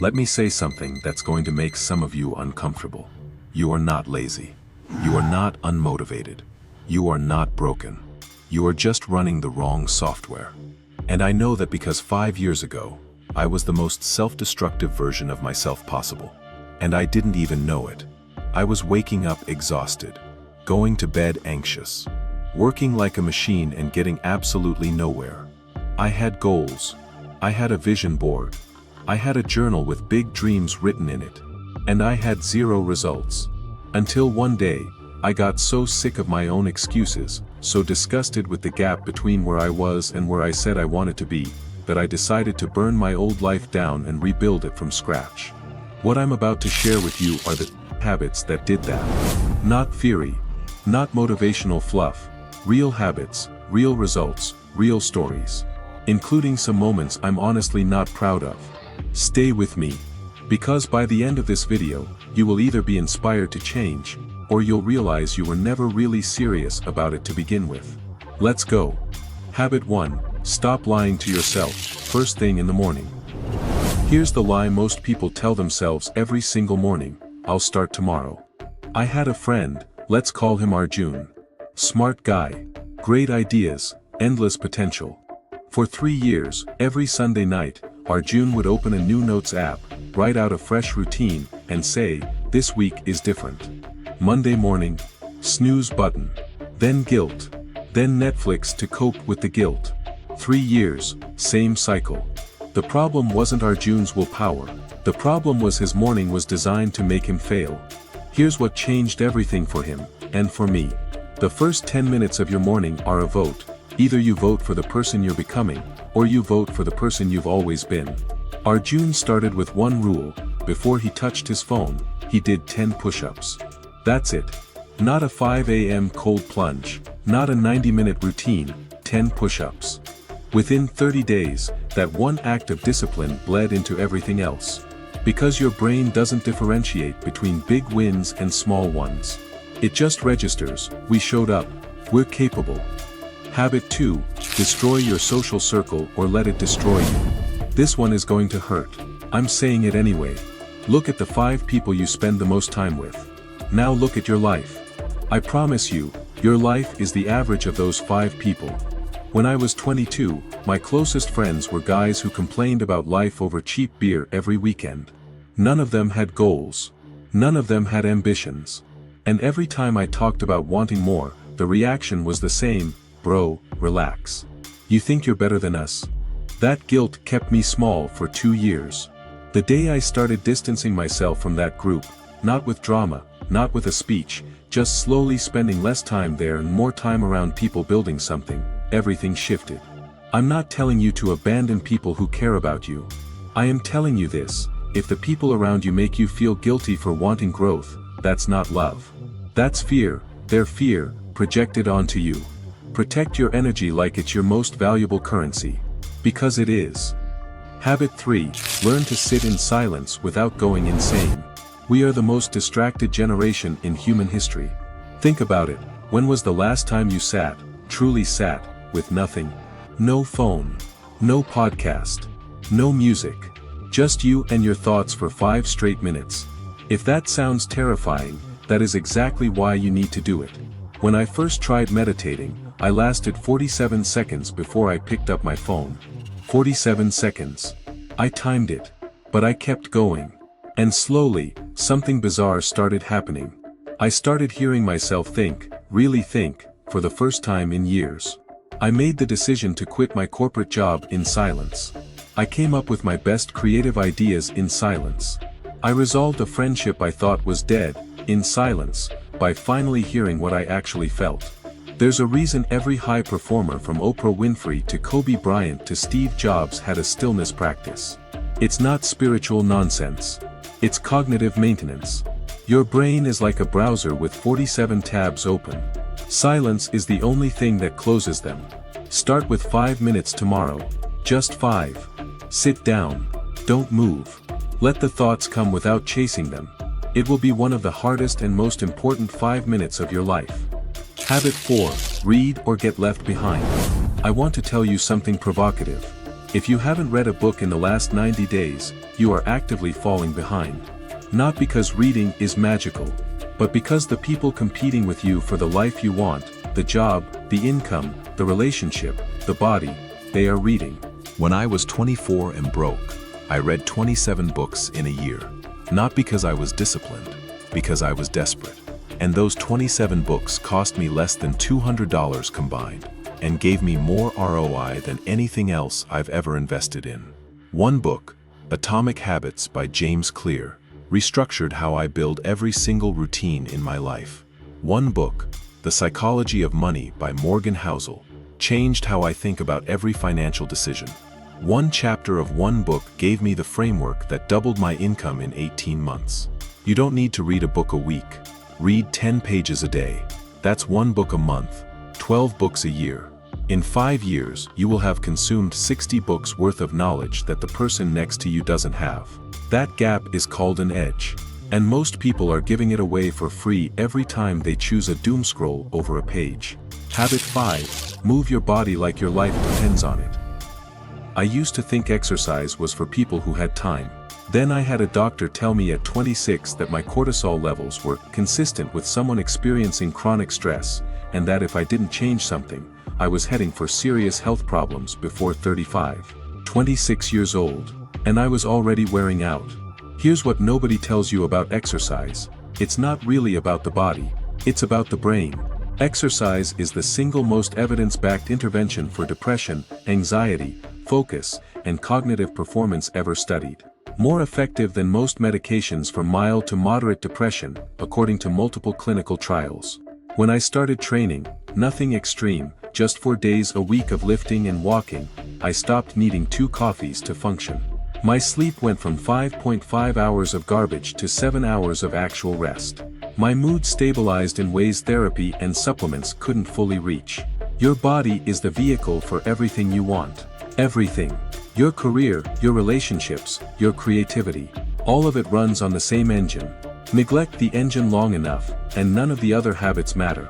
Let me say something that's going to make some of you uncomfortable. You are not lazy. You are not unmotivated. You are not broken. You are just running the wrong software. And I know that because 5 years ago, I was the most self-destructive version of myself possible. And I didn't even know it. I was waking up exhausted, going to bed anxious, working like a machine and getting absolutely nowhere. I had goals. I had a vision board. I had a journal with big dreams written in it. And I had 0 results. Until one day, I got so sick of my own excuses, so disgusted with the gap between where I was and where I said I wanted to be, that I decided to burn my old life down and rebuild it from scratch. What I'm about to share with you are the habits that did that. Not theory, not motivational fluff, real habits, real results, real stories. Including some moments I'm honestly not proud of. Stay with me. Because by the end of this video, you will either be inspired to change, or you'll realize you were never really serious about it to begin with. Let's go. Habit 1. Stop lying to yourself, first thing in the morning. Here's the lie most people tell themselves every single morning: I'll start tomorrow. I had a friend, let's call him Arjun. Smart guy. Great ideas, endless potential. For 3 years, every Sunday night, Arjun would open a new notes app, write out a fresh routine, and say, "This week is different." Monday morning, snooze button. Then guilt. Then Netflix to cope with the guilt. 3 years, same cycle. The problem wasn't Arjun's willpower. The problem was his morning was designed to make him fail. Here's what changed everything for him, and for me. The first 10 minutes of your morning are a vote. Either you vote for the person you're becoming, or you vote for the person you've always been. Arjun started with one rule: before he touched his phone, he did 10 push-ups. That's it. Not a 5 a.m. cold plunge, not a 90-minute routine, 10 push-ups. Within 30 days, that one act of discipline bled into everything else. Because your brain doesn't differentiate between big wins and small ones. It just registers: we showed up, we're capable. Habit 2. Destroy your social circle or let it destroy you. This one is going to hurt. I'm saying it anyway. Look at the 5 people you spend the most time with. Now look at your life. I promise you, your life is the average of those 5 people. When I was 22, my closest friends were guys who complained about life over cheap beer every weekend. None of them had goals. None of them had ambitions. And every time I talked about wanting more, the reaction was the same: bro, relax. You think you're better than us? That guilt kept me small for 2 years. The day I started distancing myself from that group, not with drama, not with a speech, just slowly spending less time there and more time around people building something, everything shifted. I'm not telling you to abandon people who care about you. I am telling you this: if the people around you make you feel guilty for wanting growth, that's not love. That's fear, their fear, projected onto you. Protect your energy like it's your most valuable currency. Because it is. Habit 3. Learn to sit in silence without going insane. We are the most distracted generation in human history. Think about it: when was the last time you sat, truly sat, with nothing? No phone. No podcast. No music. Just you and your thoughts for 5 straight minutes. If that sounds terrifying, that is exactly why you need to do it. When I first tried meditating, I lasted 47 seconds before I picked up my phone. 47 seconds. I timed it. But I kept going. And slowly, something bizarre started happening. I started hearing myself think, really think, for the first time in years. I made the decision to quit my corporate job in silence. I came up with my best creative ideas in silence. I resolved a friendship I thought was dead, in silence, by finally hearing what I actually felt. There's a reason every high performer from Oprah Winfrey to Kobe Bryant to Steve Jobs had a stillness practice. It's not spiritual nonsense. It's cognitive maintenance. Your brain is like a browser with 47 tabs open. Silence is the only thing that closes them. Start with 5 minutes tomorrow. Just 5. Sit down. Don't move. Let the thoughts come without chasing them. It will be one of the hardest and most important 5 minutes of your life. Habit 4. Read or get left behind. I want to tell you something provocative. If you haven't read a book in the last 90 days, you are actively falling behind. Not because reading is magical, but because the people competing with you for the life you want, the job, the income, the relationship, the body, they are reading. When I was 24 and broke, I read 27 books in a year. Not because I was disciplined, because I was desperate. And those 27 books cost me less than $200 combined, and gave me more ROI than anything else I've ever invested in. One book, Atomic Habits by James Clear, restructured how I build every single routine in my life. One book, The Psychology of Money by Morgan Housel, changed how I think about every financial decision. One chapter of one book gave me the framework that doubled my income in 18 months. You don't need to read a book a week. Read 10 pages a day. That's one book a month, 12 books a year. In 5 years, you will have consumed 60 books worth of knowledge that the person next to you doesn't have. That gap is called an edge. And most people are giving it away for free every time they choose a doom scroll over a page. Habit 5. Move your body like your life depends on it. I used to think exercise was for people who had time. Then I had a doctor tell me at 26 that my cortisol levels were consistent with someone experiencing chronic stress, and that if I didn't change something, I was heading for serious health problems before 35. 26 years old, and I was already wearing out. Here's what nobody tells you about exercise. It's not really about the body, it's about the brain. Exercise is the single most evidence-backed intervention for depression, anxiety, focus, and cognitive performance ever studied. More effective than most medications for mild to moderate depression, according to multiple clinical trials. When I started training, nothing extreme, just 4 days a week of lifting and walking, I stopped needing 2 coffees to function. My sleep went from 5.5 hours of garbage to 7 hours of actual rest. My mood stabilized in ways therapy and supplements couldn't fully reach. Your body is the vehicle for everything you want. Everything. Your career, your relationships, your creativity. All of it runs on the same engine. Neglect the engine long enough, and none of the other habits matter.